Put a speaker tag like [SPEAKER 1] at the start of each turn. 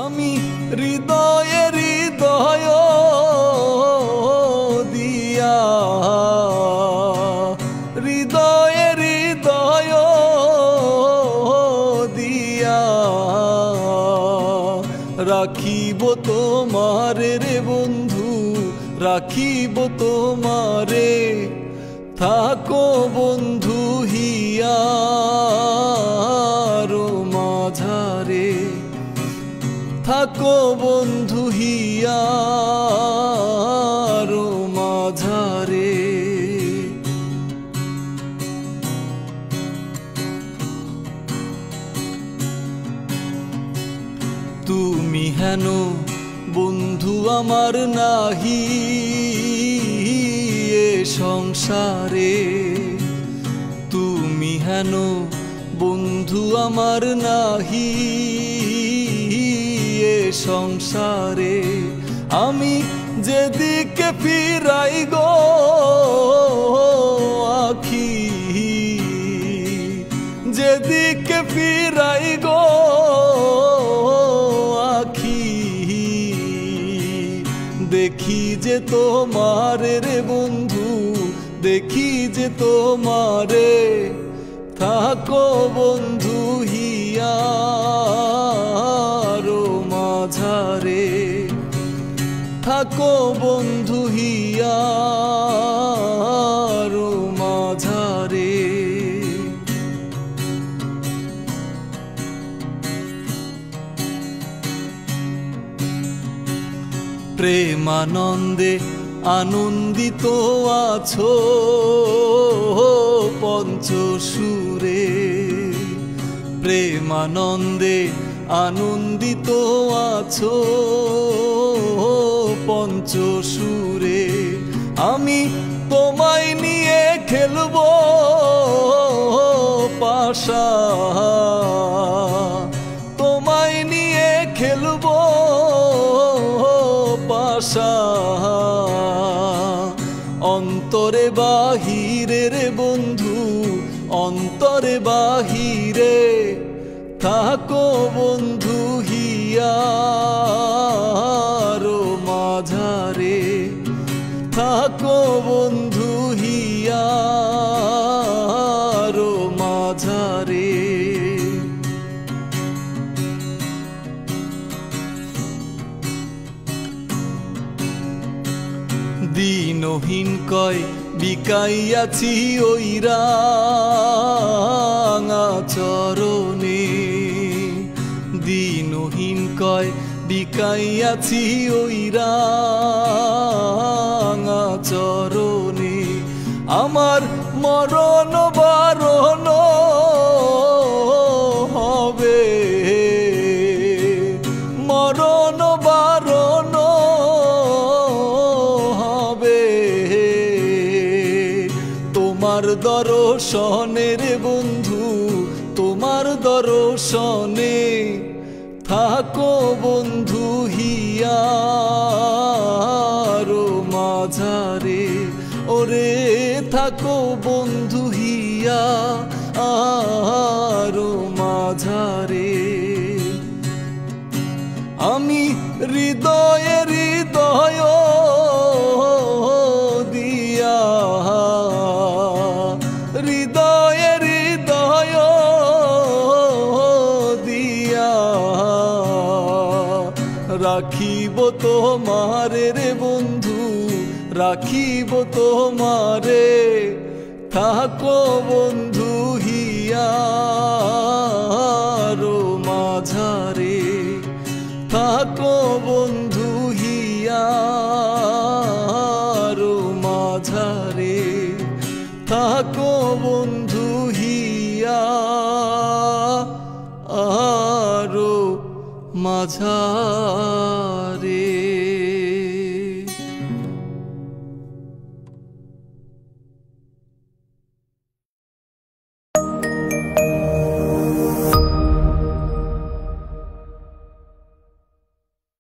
[SPEAKER 1] আমি হৃদয়ে হৃদয় দিয়া হৃদয়ে হৃদয় দিয়া রাখিব তোমারে রে বন্ধু, রাখিব তোমারে। থাকো বন্ধু হিয়ার মাঝারে, থাকো বন্ধু হিয়ার মাঝারে। তুমি হেন বন্ধু আমার নাহি এ সংসারে, তুমি হেন বন্ধু আমার নাহি এ সংসারে। আমি যেদিকে ফিরাই গো আখি, যেদিকে ফিরাই গো আখি, দেখি যে তোমারে রে বন্ধু, দেখি যে তোমারে। থাকো বন্ধু হিয়ার মাঝারে, থাকো বন্ধু হিয়ার মাঝারে। প্রেমানন্দে আনন্দিত আছো পঞ্চসুরে, প্রেমানন্দে আনন্দিত আছো পঞ্চসুরে। আমি তোমায় নিয়ে খেলবো পাশা, তোমায় নিয়ে খেলবো পাশা। অন্তরে বাহিরে রে বন্ধু, অন্তরে বাহিরে। থাকো বন্ধু হিয়ার মাঝারে, থাকো বন্ধু হিয়ার মাঝারে। দিনহীন কয় বিকাইয়াছি ওই রাঙা চরণে, দিনহীন কয় বিকাইয়াছি ওই রাঙা চরণে। আমার মরণ বারণ হবে, মরণ বারণ হবে। তোমার দর্শনে রে বন্ধু, তোমার দর্শনে। থাকো বন্ধু হিয়ার মাঝারে, ওরে থাকো বন্ধু হিয়ার মাঝারে। আমি হৃদয়ে হৃদয় দিয়া হৃদয়ে হৃদয় দিয়া রাখিব তোমারে রে বন্ধু, রাখিব তোমারে। থাকো বন্ধু হিয়ার মাঝারে, থাকো বন্ধু হিয়ার মাঝারে। থাকো বন্ধু হিয়ার মাঝারে।